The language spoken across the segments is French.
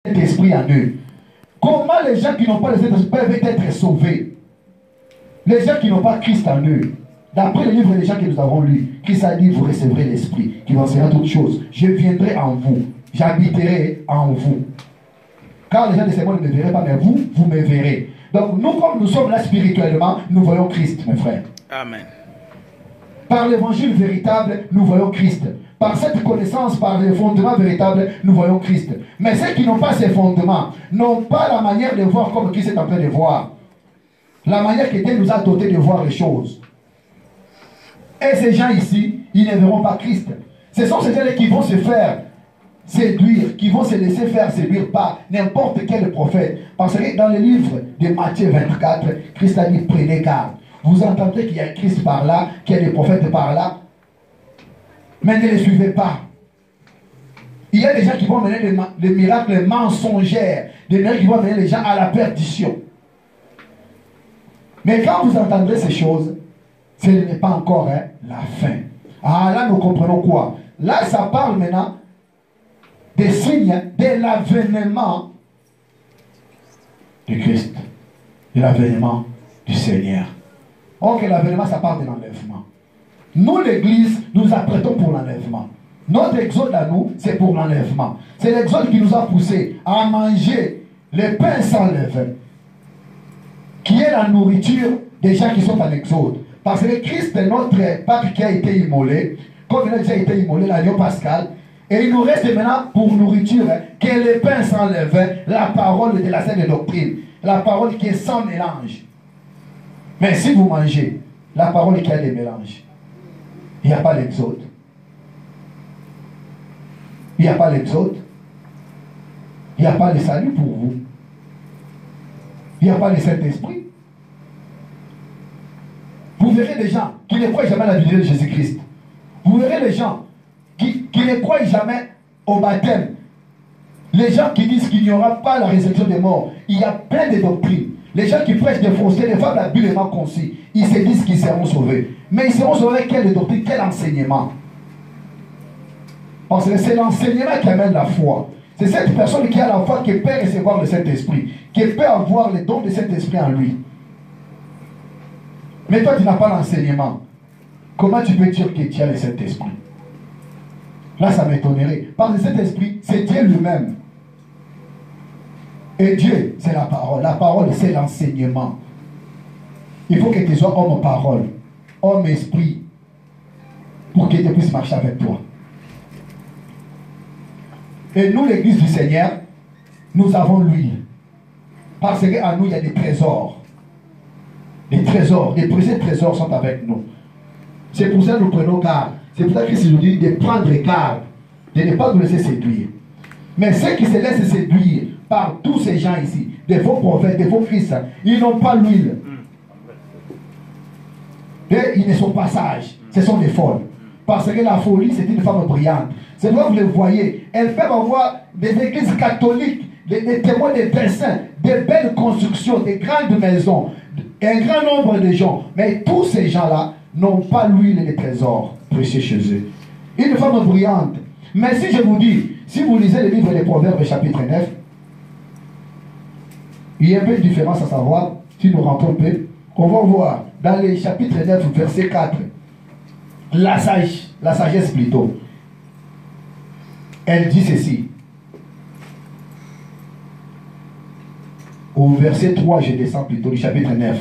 Saint-Esprit en eux. Comment les gens qui n'ont pas le Saint-Esprit peuvent être sauvés? Les gens qui n'ont pas Christ en eux. D'après le livre des gens que nous avons lu, Christ a dit, vous recevrez l'Esprit, qui vous enseignera toutes choses. Je viendrai en vous, j'habiterai en vous. Car les gens de ce monde ne me verraient pas, mais vous, vous me verrez. Donc nous, comme nous sommes là spirituellement, nous voyons Christ, mes frères. Amen. Par l'évangile véritable, nous voyons Christ. Par cette connaissance, par les fondements véritables, nous voyons Christ. Mais ceux qui n'ont pas ces fondements, n'ont pas la manière de voir comme Christ est en train de voir. La manière que Dieu nous a doté de voir les choses. Et ces gens ici, ils ne verront pas Christ. Ce sont ces gens qui vont se faire séduire, qui vont se laisser faire séduire par n'importe quel prophète. Parce que dans le livre de Matthieu 24, Christ a dit, prenez garde. Vous entendez qu'il y a Christ par là, qu'il y a des prophètes par là, mais ne les suivez pas. Il y a des gens qui vont mener des miracles mensongers, des miracles qui vont mener les gens à la perdition. Mais quand vous entendrez ces choses, ce n'est pas encore la fin. Ah, là nous comprenons quoi? Là ça parle maintenant des signes de l'avènement de Christ, de l'avènement du Seigneur. Or que l'avènement, ça parle de l'enlèvement. Nous, l'Église, nous apprêtons pour l'enlèvement. Notre exode à nous, c'est pour l'enlèvement. C'est l'exode qui nous a poussé à manger le pain sans levain, qui est la nourriture des gens qui sont en exode. Parce que Christ est notre Pâque qui a été immolé, comme il a déjà été immolé, l'agneau pascal. Et il nous reste maintenant pour nourriture que le pain sans levain, la parole de la sainte doctrine, la parole qui est sans mélange. Mais si vous mangez la parole qui a des mélanges, il n'y a pas l'exode. Il n'y a pas l'exode. Il n'y a pas le salut pour vous. Il n'y a pas le Saint-Esprit. Vous verrez des gens qui ne croient jamais à la vie de Jésus-Christ. Vous verrez des gens qui ne croient jamais au baptême. Les gens qui disent qu'il n'y aura pas la résurrection des morts. Il y a plein de doctrines. Les gens qui prêchent des faussetés, des fables habilement concis, ils se disent qu'ils seront sauvés. Mais ils seront sauvés avec quelle doctrine, quel enseignement? Parce que c'est l'enseignement qui amène la foi. C'est cette personne qui a la foi qui peut recevoir le Saint-Esprit, qui peut avoir les dons de Saint-Esprit en lui. Mais toi, tu n'as pas l'enseignement. Comment tu peux dire que tu as le Saint-Esprit? Là, ça m'étonnerait. Parce que le Saint-Esprit, c'est Dieu lui-même. Et Dieu, c'est la parole. La parole, c'est l'enseignement. Il faut que tu sois homme parole, homme esprit, pour que Dieu puisse marcher avec toi. Et nous, l'Église du Seigneur, nous avons l'huile. Parce qu'en nous, il y a des trésors. Des trésors, des précieux trésors sont avec nous. C'est pour ça que nous prenons garde. C'est pour ça que Christ nous dit de prendre garde, de ne pas nous laisser séduire. Mais ceux qui se laissent séduire par tous ces gens ici, des faux prophètes, des faux Christ, ils n'ont pas l'huile. Et ils ne sont pas sages. Ce sont des folles. Parce que la folie, c'est une femme brillante. C'est pourquoi vous le voyez. Elles peuvent avoir des églises catholiques, des témoins des saints, des belles constructions, des grandes maisons, un grand nombre de gens. Mais tous ces gens-là n'ont pas l'huile et les trésors précieux chez eux. Une femme brillante. Mais si je vous dis, si vous lisez le livre des Proverbes chapitre 9, il y a un peu de différence à savoir, si nous rentrons un peu, on va voir dans le chapitre 9, verset 4, la sagesse plutôt, elle dit ceci. Au verset 3, je descends plutôt du chapitre 9.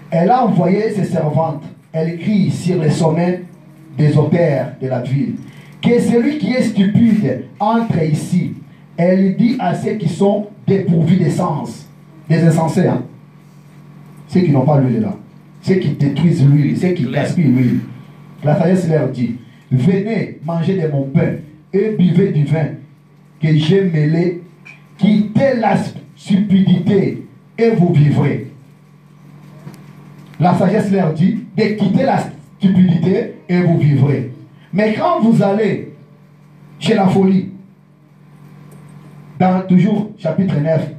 Elle a envoyé ses servantes, elle crie sur les sommets des auteurs de la ville, que celui qui est stupide entre ici. Elle dit à ceux qui sont dépourvus de sens, des insensés, hein? Ceux qui n'ont pas l'huile là, ceux qui détruisent l'huile, ceux qui gaspillent l'huile. La sagesse leur dit, venez manger de mon pain et buvez du vin que j'ai mêlé, quittez la stupidité et vous vivrez. La sagesse leur dit de quitter la stupidité et vous vivrez. Mais quand vous allez chez la folie, dans toujours chapitre 9,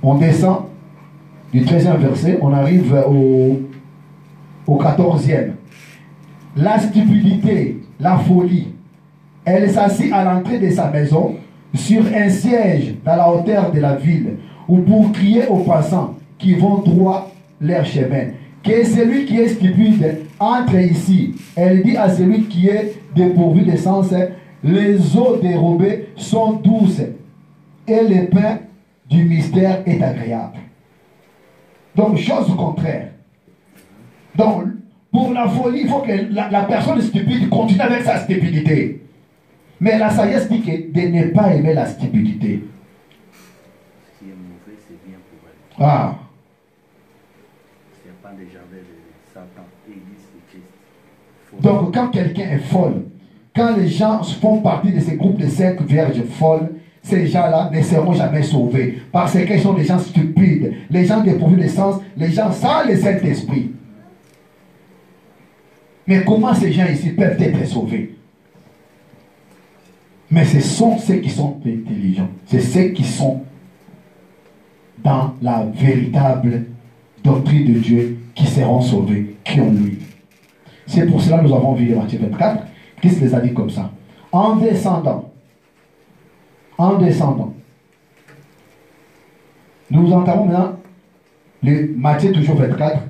on descend du 13e verset, on arrive au 14e. La stupidité, la folie, elle s'assit à l'entrée de sa maison sur un siège dans la hauteur de la ville, ou pour crier aux passants qui vont droit leur chemin, que celui qui est stupide entre ici. Elle dit à celui qui est dépourvu de sens, les eaux dérobées sont douces et le pain du mystère est agréable. Donc, chose contraire. Donc, pour la folie, il faut que la personne stupide continue avec sa stupidité. Mais la sagesse dit que de ne pas aimer la stupidité. Ce qui est mauvais, c'est bien pour elle. Ah. C'est pas des jardins de Satan, Église de Christ. Donc, quand quelqu'un est folle, quand les gens font partie de ces groupes de 5 vierges folles, ces gens-là ne seront jamais sauvés. Parce qu'ils sont des gens stupides, les gens dépourvus de sens, les gens sans le Saint-Esprit. Mais comment ces gens ici peuvent être sauvés? Mais ce sont ceux qui sont intelligents. C'est ceux qui sont dans la véritable doctrine de Dieu qui seront sauvés, qui ont lui. C'est pour cela que nous avons vu Matthieu 24. Christ les a dit comme ça. En descendant. Nous entendons maintenant le Matthieu toujours 24.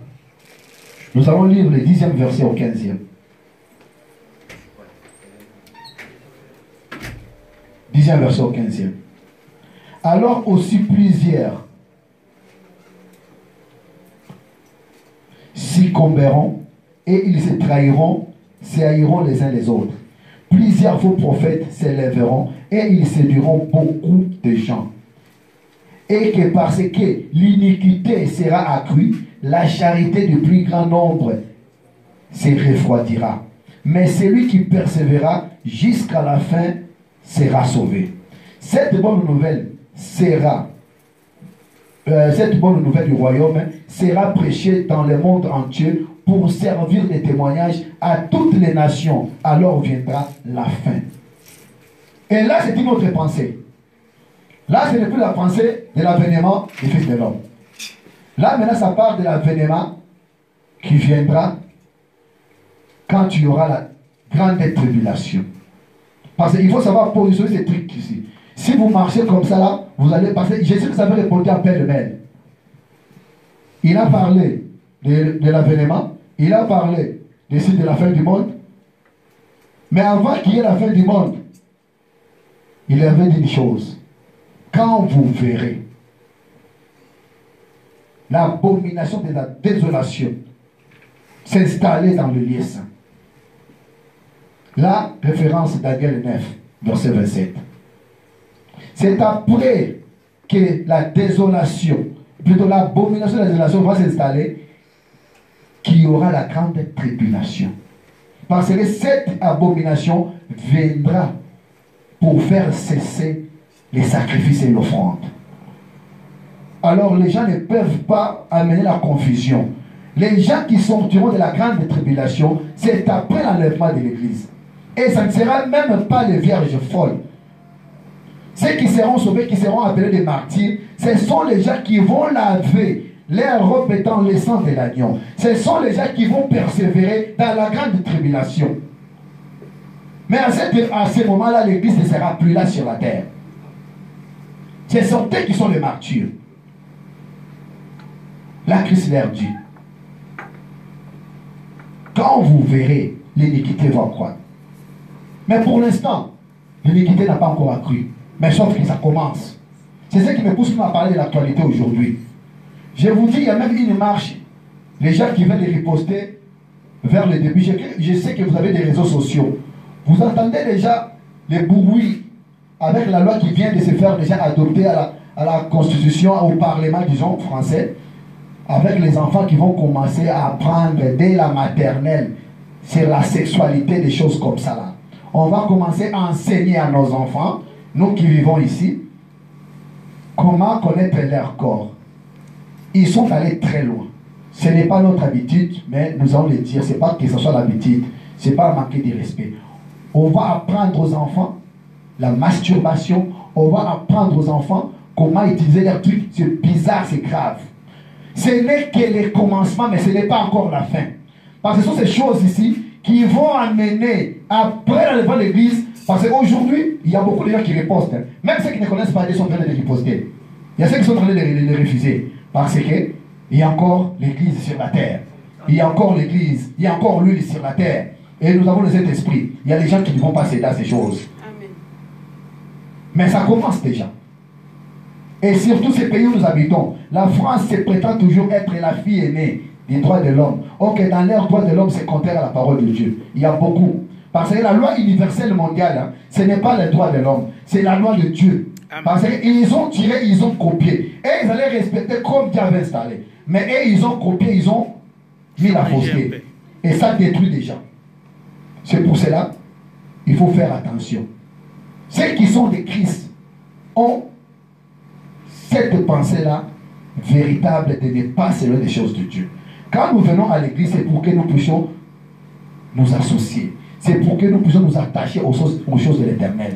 Nous allons lire le 10e verset au 15e. 10e verset au 15e. Alors aussi plusieurs s'y combattront et ils se trahiront, se haïront les uns les autres. Plusieurs faux prophètes s'élèveront et ils séduiront beaucoup de gens. Et que parce que l'iniquité sera accrue, la charité du plus grand nombre se refroidira. Mais celui qui persévérera jusqu'à la fin sera sauvé. Cette bonne nouvelle du royaume sera prêchée dans le monde entier pour servir de témoignage à toutes les nations. Alors viendra la fin. Et là, c'est une autre pensée. Là, ce n'est plus la pensée de l'avènement du Fils de l'homme. Là, maintenant, ça parle de l'avènement qui viendra quand il y aura la grande tribulation. Parce qu'il faut savoir positionner ces trucs ici. Si vous marchez comme ça, là, vous allez passer. Jésus vous avait répondu à peine de mêle. Il a parlé de l'avènement. Il a parlé de la fin du monde. Mais avant qu'il y ait la fin du monde, il avait dit une chose. Quand vous verrez l'abomination de la désolation s'installer dans le lieu saint. La référence Daniel 9, verset 27. C'est après que la désolation, plutôt l'abomination de la désolation va s'installer, qu'il y aura la grande tribulation. Parce que cette abomination viendra pour faire cesser les sacrifices et l'offrande. Alors les gens ne peuvent pas amener la confusion. Les gens qui sortiront de la grande tribulation, c'est après l'enlèvement de l'église. Et ça ne sera même pas les vierges folles. Ceux qui seront sauvés, qui seront appelés des martyrs, ce sont les gens qui vont laver leurs robes étant le sang de l'agneau. Ce sont les gens qui vont persévérer dans la grande tribulation. Mais à ce moment-là, l'église ne sera plus là sur la terre. Ce sont eux qui sont les martyrs. Là, Christ leur dit, quand vous verrez, l'iniquité va croître. Mais pour l'instant, l'iniquité n'a pas encore accru. Mais sauf que ça commence. C'est ce qui me pousse à parler de l'actualité aujourd'hui. Je vous dis, il y a même une marche. Les gens qui viennent les riposter vers le début. Je sais que vous avez des réseaux sociaux. Vous entendez déjà les bruits avec la loi qui vient de se faire déjà adopter à la Constitution, au Parlement, disons, français, avec les enfants qui vont commencer à apprendre dès la maternelle sur la sexualité, des choses comme ça là. On va commencer à enseigner à nos enfants, nous qui vivons ici, comment connaître leur corps. Ils sont allés très loin. Ce n'est pas notre habitude, mais nous allons le dire, ce n'est pas que ce soit l'habitude, ce n'est pas manquer de respect. On va apprendre aux enfants la masturbation, on va apprendre aux enfants comment utiliser leurs trucs. C'est bizarre, c'est grave. Ce n'est que le commencement, mais ce n'est pas encore la fin. Parce que ce sont ces choses ici qui vont amener, après l'enlèvement de l'église, Parce qu'aujourd'hui, il y a beaucoup de gens qui ripostent. Hein. Même ceux qui ne connaissent pas Dieu sont en train de les riposter. Il y a ceux qui sont en train de les refuser. Parce qu'il y a encore l'église sur la terre. Il y a encore l'église. Il y a encore l'huile sur la terre. Et nous avons le Saint-Esprit. Il y a des gens qui ne vont pas céder à ces choses. Amen. Mais ça commence déjà. Et surtout ces pays où nous habitons, la France se prétend toujours être la fille aînée des droits de l'homme. Ok, dans leurs droits de l'homme, c'est contraire à la parole de Dieu. Il y a beaucoup. Parce que la loi universelle mondiale, hein, ce n'est pas les droits de l'homme, c'est la loi de Dieu. Amen. Parce qu'ils ont tiré, ils ont copié. Et ils allaient respecter comme Dieu avait installé. Mais eux, ils ont copié, ils ont mis la fausseté. Et ça détruit des gens. C'est pour cela, il faut faire attention. Ceux qui sont des Christ ont cette pensée-là véritable de ne pas selon les choses de Dieu. Quand nous venons à l'église, c'est pour que nous puissions nous associer. C'est pour que nous puissions nous attacher aux choses de l'éternel.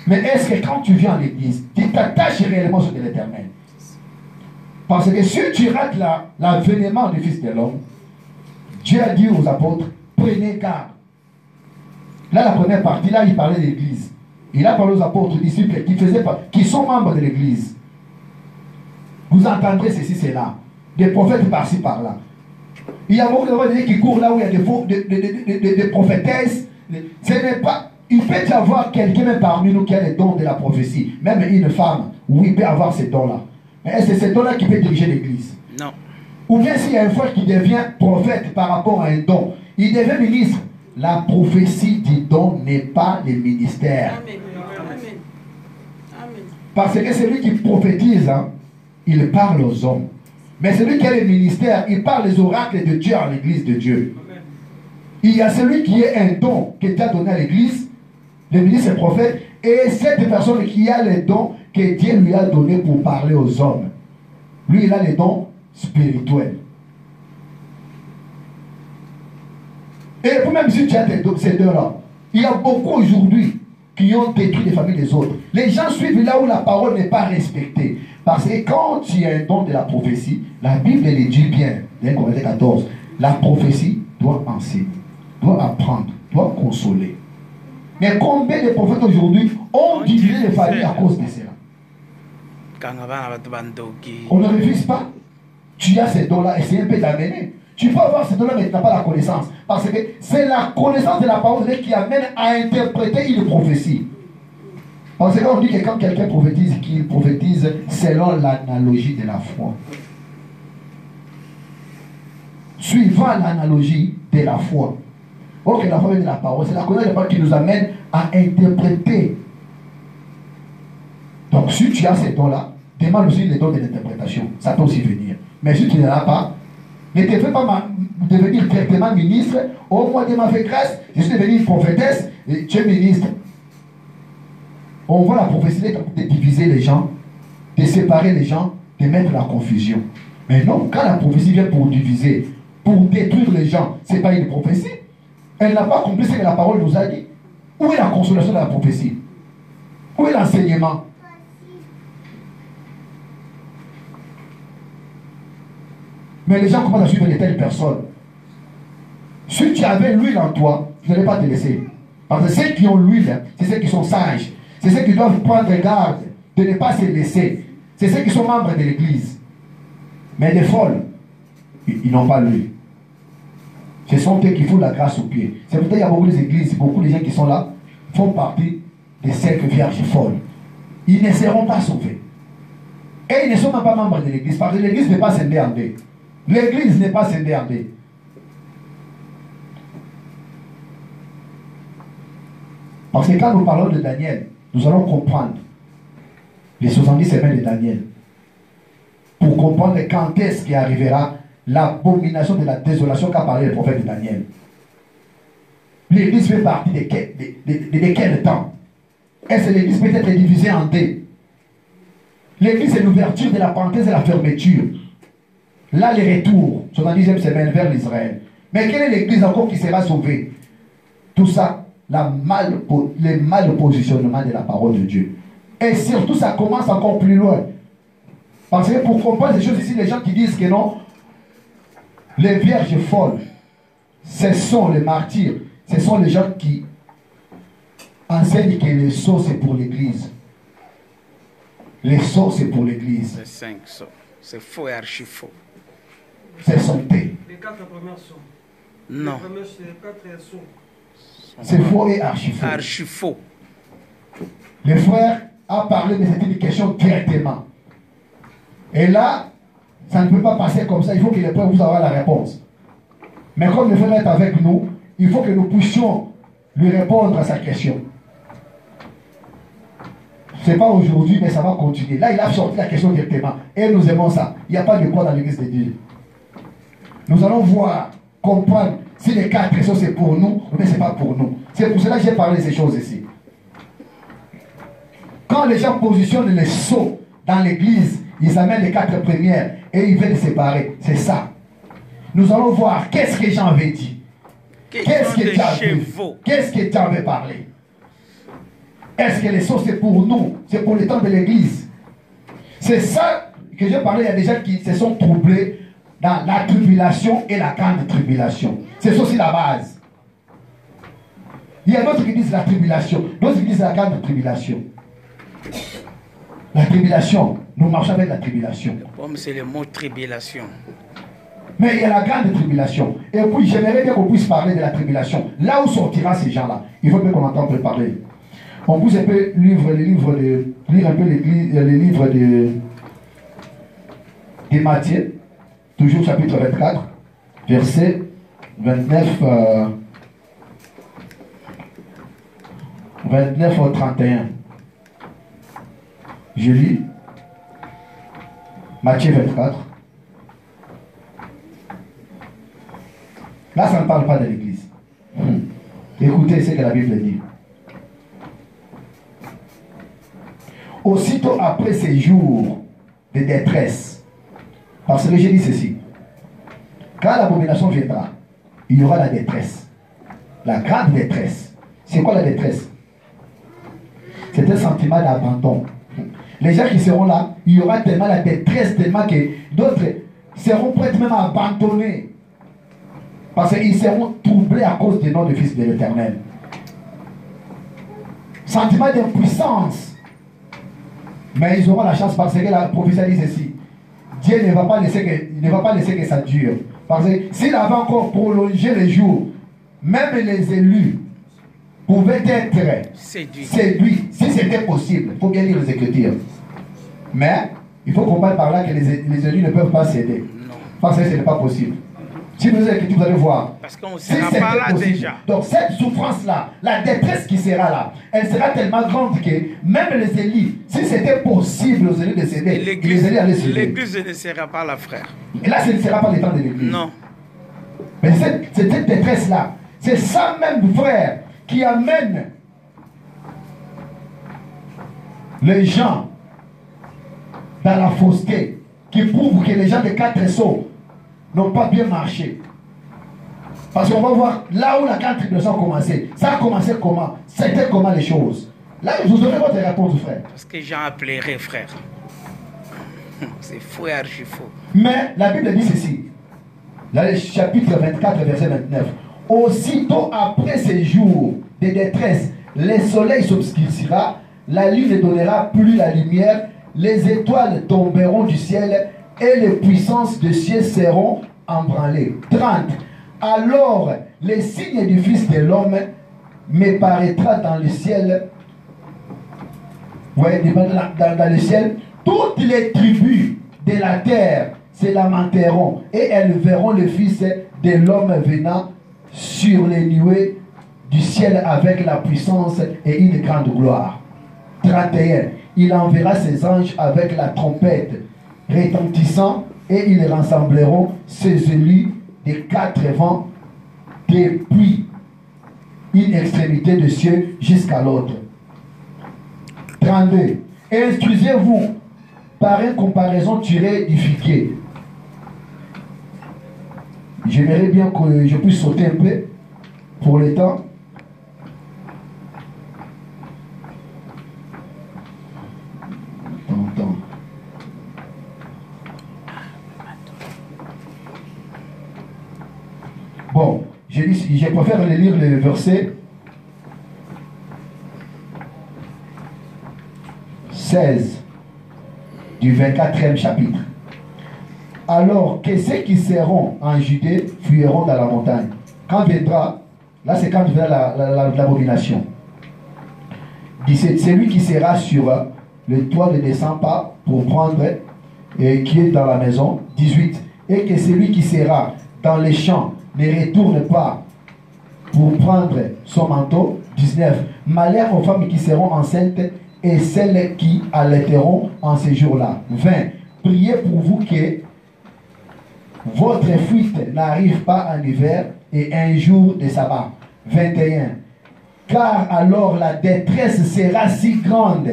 Mais est-ce que quand tu viens à l'église, tu t'attaches réellement aux choses de l'éternel? Parce que si tu rates l'avènement du Fils de l'homme, Dieu a dit aux apôtres, prenez garde. Là, la première partie, là, il parlait de l'église. Il a parlé aux apôtres, aux disciples qui sont membres de l'église. Vous entendrez ceci, cela. Des prophètes par-ci, par-là. Il y a beaucoup de gens qui courent là où il y a des prophétesses. Ce n'est pas... Il peut y avoir quelqu'un parmi nous qui a les dons de la prophétie. Même une femme, oui, il peut avoir ces dons-là. Mais est-ce que c'est ces dons-là qui peut diriger l'église? Non. Ou bien s'il y a un frère qui devient prophète par rapport à un don, il devient ministre. La prophétie du don n'est pas le ministère. Amen. Amen. Amen. Parce que celui qui prophétise, hein, il parle aux hommes. Mais celui qui a le ministère, il parle les oracles de Dieu en l'église de Dieu. Amen. Il y a celui qui est un don que Dieu a donné à l'église, le ministre et prophète, et cette personne qui a les dons que Dieu lui a donné pour parler aux hommes. Lui, il a les dons spirituels. Et même si tu as ces deux-là, il y a beaucoup aujourd'hui qui ont détruit les familles des autres. Les gens suivent là où la parole n'est pas respectée. Parce que quand tu as un don de la prophétie, la Bible elle dit bien, dans Corinthiens 14, la prophétie doit enseigner, doit apprendre, doit consoler. Mais combien de prophètes aujourd'hui ont divisé les familles à cause de cela? On ne refuse pas. Tu as ces dons-là et c'est un peu d'amener. Tu peux avoir ces dons-là mais tu n'as pas la connaissance. Parce que c'est la connaissance de la parole de Dieu qui amène à interpréter une prophétie. Parce que quand on dit que quand quelqu'un prophétise, qu'il prophétise selon l'analogie de la foi. Suivant l'analogie de la foi. Ok, la foi de la parole, c'est la connaissance de la parole qui nous amène à interpréter. Donc si tu as ces dons-là, demande aussi les dons de l'interprétation. Ça peut aussi venir. Mais si tu n'en as pas, ne te fais pas devenir directement ministre. Au moins de ma fait grâce, je suis devenu prophétesse et tu es ministre. On voit la prophétie de diviser les gens, de séparer les gens, de mettre la confusion. Mais non, quand la prophétie vient pour diviser, pour détruire les gens, ce n'est pas une prophétie. Elle n'a pas compris ce que la parole nous a dit. Où est la consolation de la prophétie? Où est l'enseignement? Mais les gens commencent à suivre de telles personnes. Si tu avais l'huile en toi, je n'allais pas te laisser. Parce que ceux qui ont l'huile, c'est ceux qui sont sages. C'est ceux qui doivent prendre garde de ne pas se laisser. C'est ceux qui sont membres de l'église. Mais les folles, ils n'ont pas l'huile. Ce sont eux qui font la grâce aux pieds. C'est pourquoi il y a beaucoup d'églises, beaucoup de gens qui sont là, font partie des 5 vierges folles. Ils ne seront pas sauvés. Et ils ne sont même pas membres de l'église. Parce que l'église n'est pas scindée en deux. L'église n'est pas scindée en deux. Parce que quand nous parlons de Daniel, nous allons comprendre les 70 semaines de Daniel. Pour comprendre quand est-ce qu'il arrivera l'abomination de la désolation qu'a parlé le prophète de Daniel. L'église fait partie de quel temps? Est-ce que l'église peut être divisée en deux? L'église c'est l'ouverture de la parenthèse et la fermeture. Là, les retours, 70e semaine vers l'Israël. Mais quelle est l'église encore qui sera sauvée? Tout ça, le mal positionnement de la parole de Dieu. Et surtout, ça commence encore plus loin. Parce que pour comprendre ces choses ici, les gens qui disent que non, les vierges folles, ce sont les martyrs, ce sont les gens qui enseigne que les sceaux, c'est pour l'église. Les sceaux, c'est pour l'église. C'est 5 sceaux. C'est faux et archi faux. C'est santé. Les 4 premières sont. Non. Les premiers, c'est les 4 sont. C'est faux et archi faux. Archi faux. Le frère a parlé, mais c'était une question directement. Et là, ça ne peut pas passer comme ça. Il faut qu'il ait peur vous avoir la réponse. Mais comme le frère est avec nous, il faut que nous puissions lui répondre à sa question. Ce n'est pas aujourd'hui, mais ça va continuer. Là, il a sorti la question directement. Et nous aimons ça. Il n'y a pas de quoi dans l'église de Dieu. Nous allons voir, comprendre si les 4 choses c'est pour nous, mais ce n'est pas pour nous. C'est pour cela que j'ai parlé de ces choses ici. Quand les gens positionnent les sceaux dans l'église, ils amènent les 4 premières et ils veulent les séparer. C'est ça. Nous allons voir qu'est-ce que Jean avait dit. Qu'est-ce que Dieu avait dit. Qu'est-ce que Dieu avait parlé. Est-ce que les sceaux c'est pour nous? C'est pour le temps de l'église. C'est ça que j'ai parlé. Il y a des gens qui se sont troublés dans la tribulation et la grande tribulation. C'est aussi la base. Il y a d'autres qui disent la tribulation, d'autres qui disent la grande tribulation. La tribulation, nous marchons avec la tribulation. Comme c'est le mot tribulation. Mais il y a la grande tribulation. Et puis j'aimerais bien qu'on puisse parler de la tribulation. Là où sortira ces gens-là, il faut bien qu'on entende parler. On pousse un peu lire un peu les livres de Matthieu, toujours chapitre 24, verset 29 au 31. Je lis Matthieu 24. Là, ça ne parle pas de l'église. Écoutez ce que la Bible dit. Aussitôt après ces jours de détresse, parce que j'ai dit ceci, quand l'abomination viendra, il y aura la détresse, la grande détresse. C'est quoi la détresse? C'est un sentiment d'abandon. Les gens qui seront là, il y aura tellement la détresse, tellement que d'autres seront prêts même à abandonner, parce qu'ils seront troublés à cause du nom du Fils de l'Éternel. Sentiment d'impuissance. Mais ils auront la chance parce que la prophétie dit ceci. Dieu ne va pas laisser que ça dure. Parce que s'il avait encore prolongé les jours, même les élus pouvaient être séduits, si c'était possible. Il faut bien lire les Écritures. Mais il faut comprendre par là que les élus ne peuvent pas céder. Parce que ce n'est pas possible. Si vous êtes Écritures, vous allez voir. Parce qu'on ne sera pas là déjà. Donc cette souffrance-là, la détresse qui sera là, elle sera tellement grande que même les élus, si c'était possible aux élus de céder, les élus allaient céder. L'église ne sera pas là, frère. Et là, ce ne sera pas le temps de l'église. Non. Mais cette détresse-là, c'est ça même, frère, qui amène les gens dans la fausseté, qui prouve que les gens de 4 sceaux n'ont pas bien marché. Parce qu'on va voir là où la grande tribulation a commencé. Ça a commencé comment? C'était comment les choses? Là, je vous aurai votre réponse, frère. Parce que Jean appellerait frère. C'est faux et archi faux. Mais la Bible dit ceci. Dans le chapitre 24, verset 29. Aussitôt après ces jours de détresse, le soleil s'obscurcira, la lune ne donnera plus la lumière, les étoiles tomberont du ciel et les puissances des cieux seront embranlées. 30. Alors les signes du Fils de l'homme me paraîtra dans le ciel. Ouais, dans le ciel, toutes les tribus de la terre se lamenteront et elles verront le Fils de l'homme venant sur les nuées du ciel avec la puissance et une grande gloire. 31. Il enverra ses anges avec la trompette retentissant et ils rassembleront ses élus des 4 vents depuis une extrémité de cieux jusqu'à l'autre. 32. Instruisez-vous par une comparaison tirée du figuier. J'aimerais bien que je puisse sauter un peu pour le temps. Bon, je préfère lire le verset 16 du 24e chapitre. Alors que ceux qui seront en Judée fuiront dans la montagne. Quand viendra, là c'est quand viendra l'abomination. 17. Celui qui sera sur le toit ne descend pas pour prendre et qui est dans la maison. 18. Et que celui qui sera dans les champs ne retourne pas pour prendre son manteau. 19. Malheur aux femmes qui seront enceintes et celles qui allaiteront en ces jours-là. 20. Priez pour vous que votre fuite n'arrive pas en hiver et un jour de sabbat. 21. Car alors la détresse sera si grande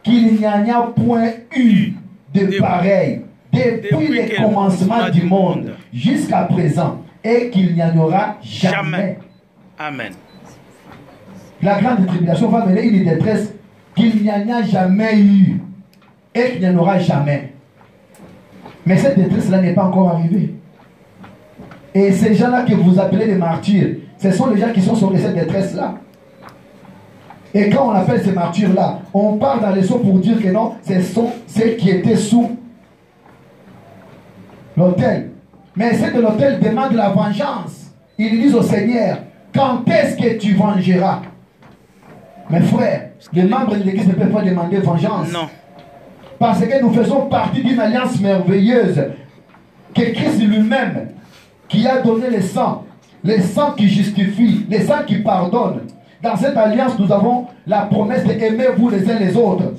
qu'il n'y en a point eu de pareil depuis le commencement du monde jusqu'à présent et qu'il n'y en aura jamais. Amen. La grande tribulation va mener une détresse qu'il n'y en a jamais eu et qu'il n'y en aura jamais. Mais cette détresse-là n'est pas encore arrivée. Et ces gens-là que vous appelez les martyrs, ce sont les gens qui sont sur cette détresse-là. Et quand on appelle ces martyrs-là, on part dans les sceaux pour dire que non, ce sont ceux qui étaient sous l'autel. Mais ceux de l'autel demandent la vengeance. Ils disent au Seigneur, quand est-ce que tu vengeras? Mes frères, les membres de l'église ne peuvent pas demander vengeance. Non. Parce que nous faisons partie d'une alliance merveilleuse que Christ lui-même, qui a donné le sang qui justifie, le sang qui pardonne. Dans cette alliance, nous avons la promesse d'aimer vous les uns les autres.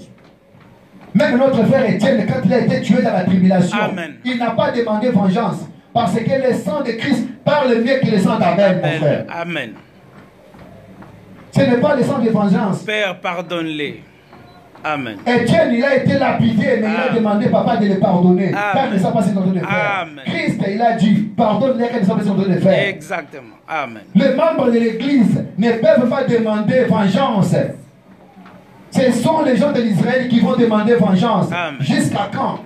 Même notre frère Étienne, quand il a été tué dans la tribulation, Amen. Il n'a pas demandé vengeance. Parce que le sang de Christ parle mieux que le sang d'Abel, mon frère. Amen. Ce n'est pas le sang de vengeance. Père, pardonne-les. Amen. Étienne, il a été lapidé, mais il a demandé papa de le pardonner. Car il ne sait pas ce qu'on doit faire. Amen. Christ, il a dit, pardonne-les car ils ne savent pas ce qu'on doit faire. Exactement. Amen. Les membres de l'église ne peuvent pas demander vengeance. Ce sont les gens de l'Israël qui vont demander vengeance. Amen. Jusqu'à quand?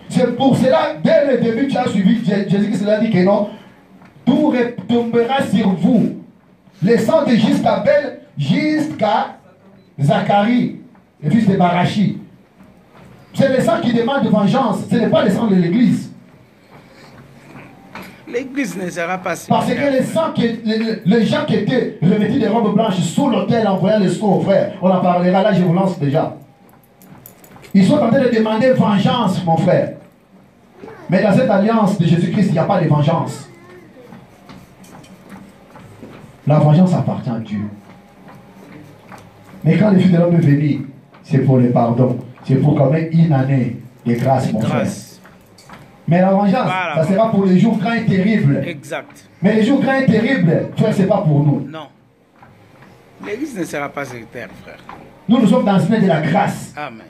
C'est pour cela, dès le début, tu as suivi Jésus-Christ a dit que non, tout retombera sur vous. Le sang de Abel jusqu'à Zacharie, le fils de Barachi. C'est le sang qui demande vengeance, ce n'est pas le sang de l'église. L'église ne sera pas si. Parce que les gens qui étaient revêtus de robes blanches sous l'autel en voyant le sceau, frère, on en parlera là, je vous lance déjà. Ils sont en train de demander vengeance, mon frère. Mais dans cette alliance de Jésus-Christ, il n'y a pas de vengeance. La vengeance appartient à Dieu. Mais quand le Fils de l'homme est venu, c'est pour le pardon. C'est pour quand même une année de grâce, mon frère. Mais la vengeance, voilà, ça sera pour les jours grands et terribles. Exact. Mais les jours grands et terribles, frère, ce n'est pas pour nous. Non. L'église ne sera pas sur terre, frère. Nous sommes dans ce de la grâce. Amen.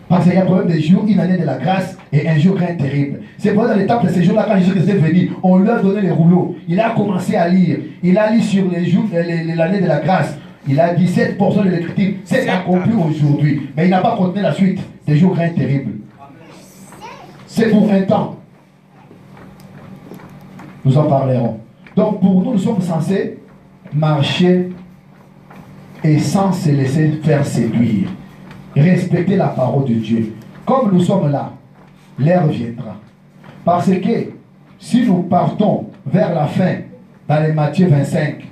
Parce qu'il y a un problème de jours, une année de la grâce et un jour grand terrible. C'est pour dans les temps de ces jours-là, quand Jésus est venu, on lui a donné les rouleaux. Il a commencé à lire. Il a lu sur les jours, l'année de la grâce. Il a dit 7% de l'écriture, c'est accompli aujourd'hui. Mais il n'a pas contenu la suite des jours grands et terribles. C'est pour un temps. Nous en parlerons. Donc pour nous, nous sommes censés marcher et sans se laisser faire séduire. Respecter la parole de Dieu. Comme nous sommes là, l'heure viendra. Parce que si nous partons vers la fin, dans les Matthieu 25,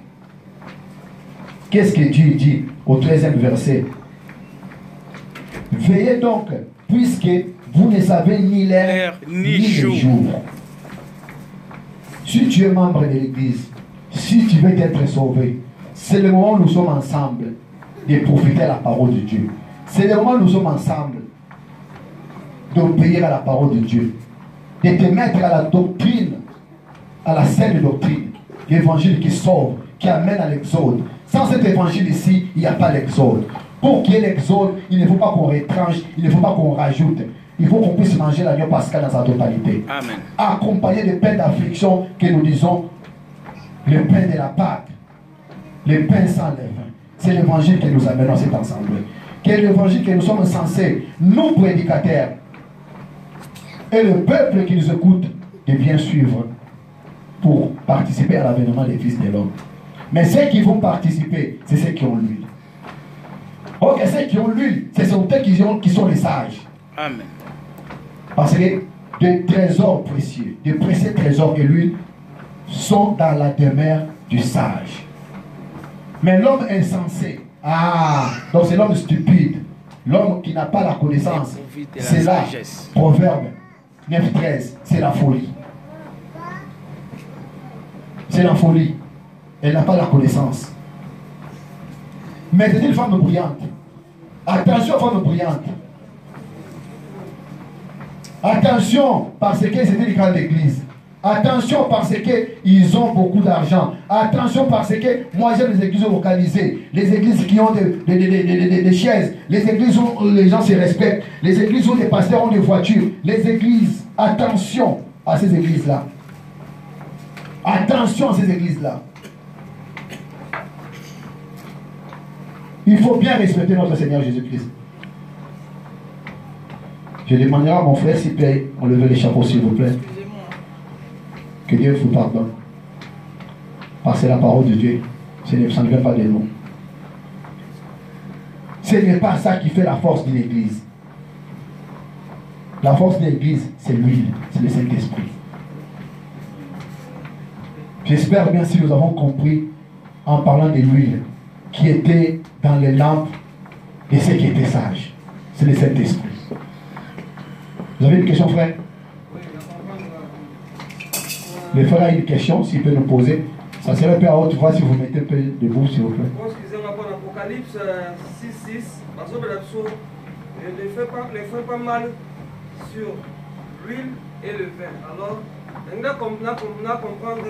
qu'est-ce que Dieu dit au 13e verset? Veillez donc, puisque vous ne savez ni l'heure ni le jour. Si tu es membre de l'église, si tu veux être sauvé, c'est le moment où nous sommes ensemble de profiter de la parole de Dieu. C'est le moment où nous sommes ensemble d'obéir à la parole de Dieu, de te mettre à la doctrine, à la saine doctrine, l'évangile qui sauve, qui amène à l'exode. Sans cet évangile ici, il n'y a pas l'exode. Pour qu'il y ait l'exode, il ne faut pas qu'on retranche, il ne faut pas qu'on rajoute. Il faut qu'on puisse manger l'agneau pascal dans sa totalité. Amen. Accompagné de pain d'affliction que nous disons, le pain de la Pâque, le pain sans levain. C'est l'évangile que nous amenons à cet ensemble. Quel est l'évangile que nous sommes censés, nous prédicateurs, et le peuple qui nous écoute, de bien suivre pour participer à l'avènement des fils de l'homme. Mais ceux qui vont participer, c'est ceux qui ont l'huile. Ok, ceux qui ont l'huile, ce sont eux qui sont les sages. Amen. Parce que des trésors précieux, des précieux trésors et l'huile sont dans la demeure du sage. Mais l'homme insensé, donc c'est l'homme stupide, l'homme qui n'a pas la connaissance, c'est là, Proverbe 9:13, c'est la folie. C'est la folie. Elle n'a pas la connaissance. Mais c'est une femme brillante. Attention, femme brillante. Attention, parce que c'était une grande église. Attention, parce qu'ils ont beaucoup d'argent. Attention, parce que moi j'aime les églises localisées. Les églises qui ont des chaises. Les églises où les gens se respectent. Les églises où les pasteurs ont des voitures. Les églises. Attention à ces églises-là. Attention à ces églises-là. Il faut bien respecter notre Seigneur Jésus-Christ. Je demanderai à mon frère s'il peut enlever les chapeaux, s'il vous plaît. Que Dieu vous pardonne. Parce que c'est la parole de Dieu. Ça ne vient pas de nous. Ce n'est pas ça qui fait la force d'une église. La force d'une église, c'est l'huile, c'est le Saint-Esprit. J'espère bien si nous avons compris en parlant de l'huile qui était dans les lampes de ceux qui étaient sages. C'est le Saint-Esprit. Vous avez une question, frère? Le frère a une question, s'il peut nous poser. Ça serait un peu à haute voix si vous mettez un peu debout, s'il vous plaît. Excusez-moi, pour l'Apocalypse 6:6, parce que ne fais pas mal sur l'huile et le vin. Alors, on a comprendre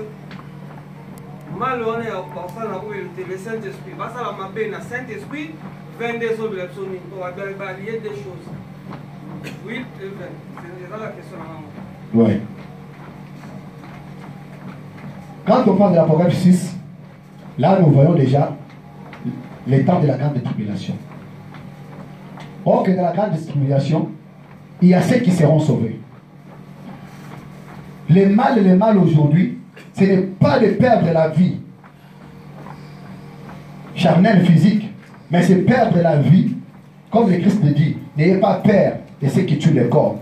mal on est parfois le Saint-Esprit. Parce que la mapé le Saint-Esprit, 22 autres personnes, on va balayer des choses. L'huile et le vin. C'est ça la question. Oui. Quand on parle de l'Apocalypse 6, là nous voyons déjà les temps de la grande tribulation. Or que dans la grande tribulation, il y a ceux qui seront sauvés. Le mal aujourd'hui, ce n'est pas de perdre la vie charnelle, physique, mais c'est perdre la vie, comme le Christ le dit, n'ayez pas peur de ceux qui tuent le corps,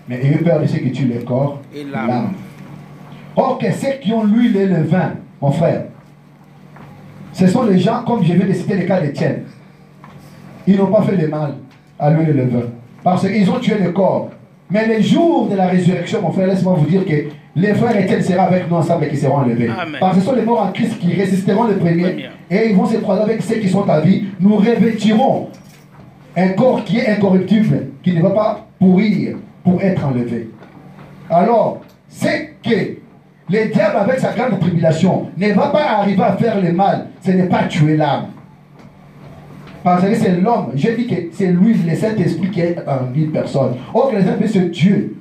mais ayez peur de ceux qui tuent le corps et l'âme. Or que ceux qui ont l'huile et le vin, mon frère, ce sont les gens, comme je viens de citer le cas d'Étienne. Ils n'ont pas fait de mal à l'huile et le vin, parce qu'ils ont tué le corps. Mais le jour de la résurrection, mon frère, laisse-moi vous dire que les frères Étienne seront avec nous ensemble et qui seront enlevés. Amen. Parce que ce sont les morts en Christ qui résisteront le premier. Et ils vont se croiser avec ceux qui sont à vie. Nous revêtirons un corps qui est incorruptible, qui ne va pas pourrir pour être enlevé. Alors, c'est que le diable avec sa grande tribulation ne va pas arriver à faire le mal. Ce n'est pas tuer l'âme. Parce que c'est l'homme. Je dis que c'est lui, le Saint-Esprit qui est en une personne. Or que les esprits, c'est Dieu.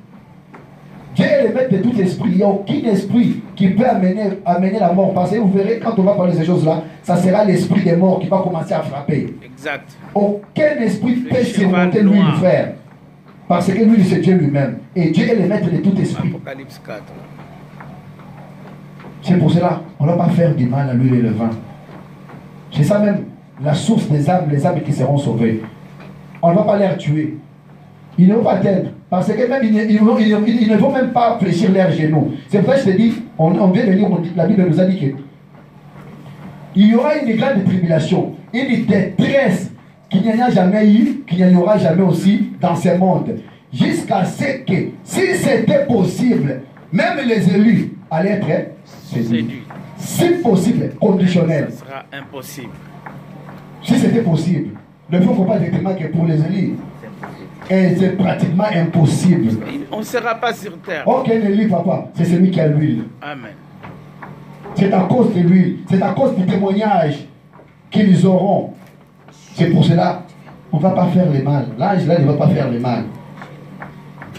Dieu est le maître de tout esprit. Il n'y a aucun esprit qui peut amener la mort. Parce que vous verrez, quand on va parler de ces choses-là, ça sera l'esprit des morts qui va commencer à frapper. Exact. Aucun esprit peut surmonter lui, le frère. Parce que lui, c'est Dieu lui-même. Et Dieu est le maître de tout esprit. Apocalypse 4. C'est pour cela, on ne va pas faire du mal à l'huile et le vin. C'est ça même la source des âmes, les âmes qui seront sauvées. On ne va pas les tuer. Ils ne vont pas t'aider. Parce que même ils ne vont même pas fléchir leurs genoux. C'est pour ça que je te dis, on vient de lire, la Bible nous a dit que il y aura une grande tribulation, une détresse qu'il n'y en a jamais eu, qu'il n'y en aura jamais aussi dans ce monde. Jusqu'à ce que, si c'était possible, même les élus allaient être séduits. Si possible, conditionnel. Ce sera impossible. Si c'était possible. Ne faut pas directement que pour les élus. Et c'est pratiquement impossible. On ne sera pas sur terre. Ok, l'élu, papa, c'est celui qui a l'huile. Amen. C'est à cause de l'huile. C'est à cause du témoignage qu'ils auront. C'est pour cela on ne va pas faire le mal. L'ange là ne va pas faire le mal.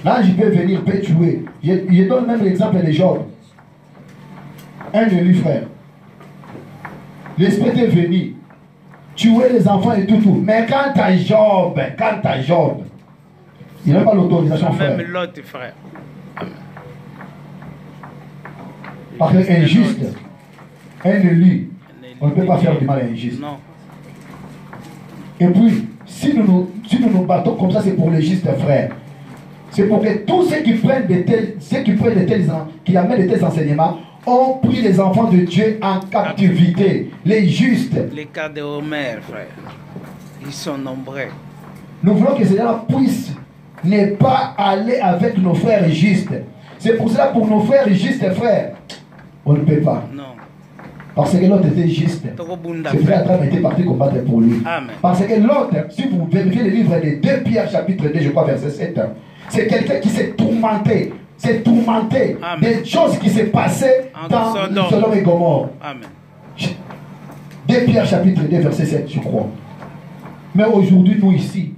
L'ange peut venir, peut tuer. Je donne même l'exemple de Job. Un élu, frère. L'esprit est venu tuer les enfants et tout. Mais quant à Job, il n'a pas l'autorisation, frère. Même l'autre, frère. Parce que injuste, un élu, on ne peut pas faire du mal à injuste. Non. Et puis, si nous nous battons comme ça, c'est pour les justes frères. C'est pour que tous ceux qui prennent qui amènent de tels enseignements, ont pris les enfants de Dieu en captivité. Les justes. Les cas de Homer, frère. Ils sont nombreux. Nous voulons que Seigneur puisse ne pas aller avec nos frères justes. C'est pour cela, pour nos frères justes, frères, on ne peut pas. Non. Parce que l'autre était juste. Ce frère Abraham était parti combattre pour lui. Amen. Parce que l'autre, si vous vérifiez le livre de 2 Pierre, chapitre 2, je crois, verset 7, c'est quelqu'un qui s'est tourmenté. C'est tourmenté. Amen. Des choses qui s'est passées dans Sodome et Gomorrhe. Amen. 2 Pierre, chapitre 2, verset 7, je crois. Mais aujourd'hui, nous ici,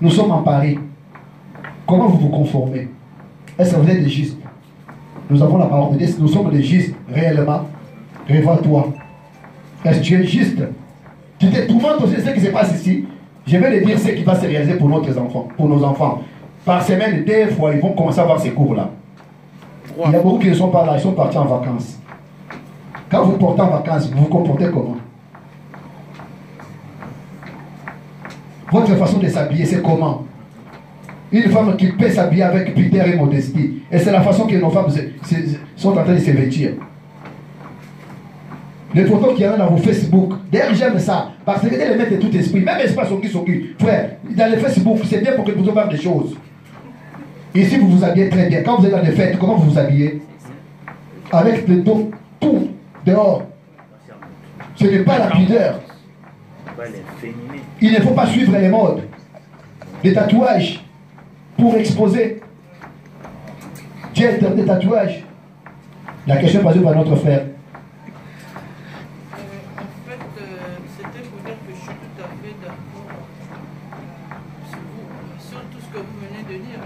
nous sommes en Paris. Comment vous vous conformez? Est-ce que vous êtes des justes? Nous avons la parole de Dieu. Nous sommes des justes réellement. Révois-toi. Est-ce que tu es juste? Tu te tourmentes aussi de ce qui se passe ici. Je vais le dire ce qui va se réaliser pour nos enfants. Par semaine, 2 fois, ils vont commencer à avoir ces cours-là. Il y a beaucoup qui ne sont pas là, ils sont partis en vacances. Quand vous partez en vacances, vous vous comportez comment? Votre façon de s'habiller, c'est comment? Une femme qui peut s'habiller avec pudeur et modestie. Et c'est la façon que nos femmes sont en train de se vêtir. Les photos qu'il y a dans vos Facebook, d'ailleurs j'aime ça, parce que les mettre de tout esprit, même espace qui s'occupe. Frère, dans les Facebook, c'est bien pour que vous fassiez des choses. Ici, vous vous habillez très bien. Quand vous êtes dans les fêtes, comment vous vous habillez? Avec le dos, tout dehors. Ce n'est pas la pudeur. Il ne faut pas suivre les modes. Les tatouages pour exposer. Dieu interdit des tatouages. La question est posée par notre frère. C'était pour dire que je suis tout à fait d'accord sur tout ce que vous venez de dire.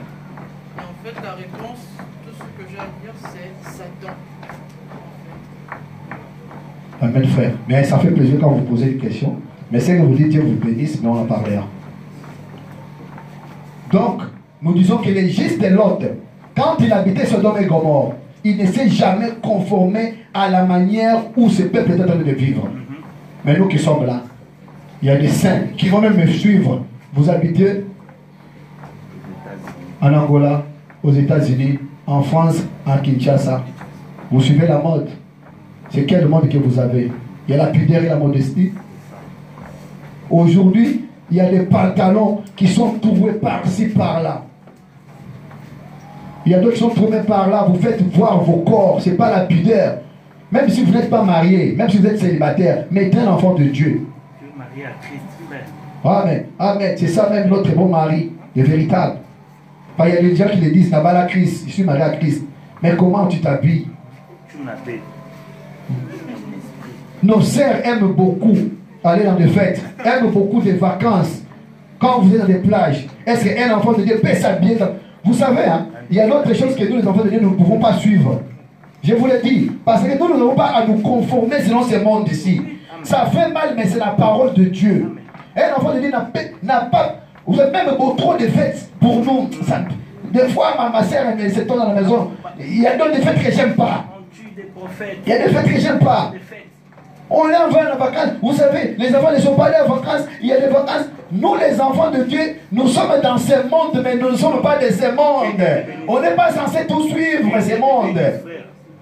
Et en fait, la réponse, tout ce que j'ai à dire, c'est Satan. Amen, frère. Mais ça fait plaisir quand vous posez une question. Mais c'est que vous dites, Dieu vous bénisse, mais on en parlera. Donc, nous disons que les justes de Lot, quand il habitait Sodome et Gomorrhe, il ne s'est jamais conformé à la manière où ce peuple est en train de vivre. Mais nous qui sommes là, il y a des saints qui vont même me suivre. Vous habitez en Angola, aux États-Unis, en France, en Kinshasa. Vous suivez la mode. C'est quel mode que vous avez? Il y a la pudeur et la modestie. Aujourd'hui, il y a des pantalons qui sont trouvés par-ci, par-là. Il y a d'autres qui sont trouvés par-là. Vous faites voir vos corps. Ce n'est pas la pudeur. Même si vous n'êtes pas marié, même si vous êtes célibataire, mettez un enfant de Dieu. Marie à Christ. Amen. Amen. C'est ça même notre bon mari, le véritable. Il y a des gens qui le disent, là-bas la Christ, je suis marié à Christ. Mais comment tu t'habilles? Nos sœurs aiment beaucoup aller dans des fêtes, aiment beaucoup des vacances. Quand vous êtes dans des plages, est-ce qu'un enfant de Dieu peut s'habiller? Vous savez, hein, il y a d'autres choses que nous, les enfants de Dieu, nous ne pouvons pas suivre. Je vous le dis, parce que nous n'avons pas à nous conformer selon ce monde ici. Ça fait mal, mais c'est la parole de Dieu. Un enfant de Dieu n'a pas... Vous avez même beau trop de fêtes pour nous. Ça, des fois, ma soeur, elle se tourne dans la maison. Il y a d'autres fêtes que j'aime pas. Il y a des fêtes que j'aime pas. On est en vacances. Vous savez, les enfants ne sont pas allés en vacances. Il y a des vacances. Nous, les enfants de Dieu, nous sommes dans ce monde, mais nous ne sommes pas de ce monde. On n'est pas censé tout suivre ce monde.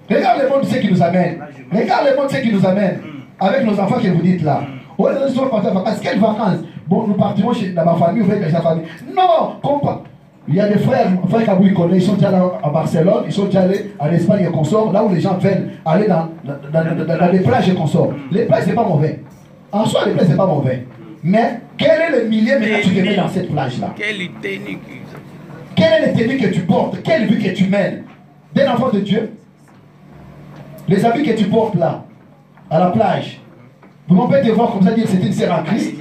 Regarde le monde, ce qui nous amène. Regarde le monde, ce qui nous amène. Avec nos enfants que vous dites là. On est sont partis en vacances. Quelles vacances? Bon, nous partirons dans ma famille, vous avec sa famille. Non, compas. Il y a des frères Kabou, ils sont déjà là à Barcelone, ils sont déjà allés en Espagne et consorts, là où les gens veulent aller dans les plages et consorts. Les plages, c'est pas mauvais. En soi, les plages, c'est pas mauvais. Mais quel est le milieu que tu te mets dans cette plage-là? Quelle technique? Quelle est la technique que tu portes? Quelle vie que tu mènes? D'un enfant de Dieu? Les habits que tu portes là, à la plage, vous pouvez te voir comme ça, dire c'est une sœur en Christ.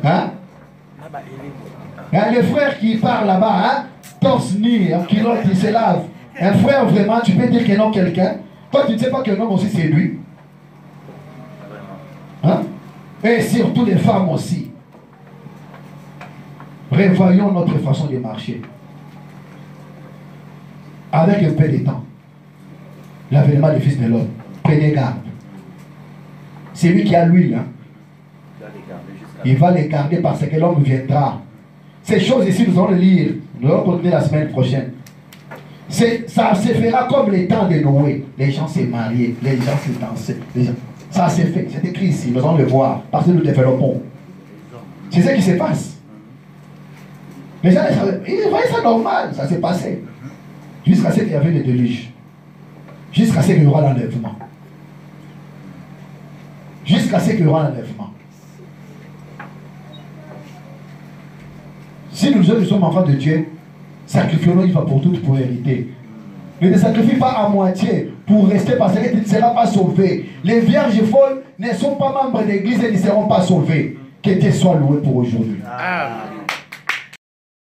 Hein? Les frères qui parlent là-bas, hein, torse nu, en culotte, ils se lavent. Un frère, vraiment, tu peux dire que non, quelqu'un. Toi, tu ne sais pas qu'un homme aussi, c'est lui. Hein? Et surtout les femmes aussi. Revoyons notre façon de marcher. Avec un peu de temps. L'avènement du Fils de l'homme. Prenez garde. C'est lui qui a l'huile. Hein? Il va les garder parce que l'homme viendra. Ces choses ici, nous allons les lire. Nous allons continuer la semaine prochaine. Ça se fera comme les temps de Noé. Les gens se mariaient, les gens se dansaient. Ça s'est fait. C'est écrit ici. Nous allons le voir parce que nous développons. C'est ce qui se passe. Les gens, ils voyaient ça normal. Ça s'est passé. Jusqu'à ce qu'il y avait le déluge. Jusqu'à ce qu'il y aura l'enlèvement. Jusqu'à ce qu'il y aura l'enlèvement. Si nous sommes enfants de Dieu, sacrifions-nous, il va pour toute pour hériter. Mais ne sacrifie pas à moitié pour rester parce que tu ne seras pas sauvé. Les vierges folles ne sont pas membres d'église et ne seront pas sauvées. Que Dieu soit loué pour aujourd'hui. Amen.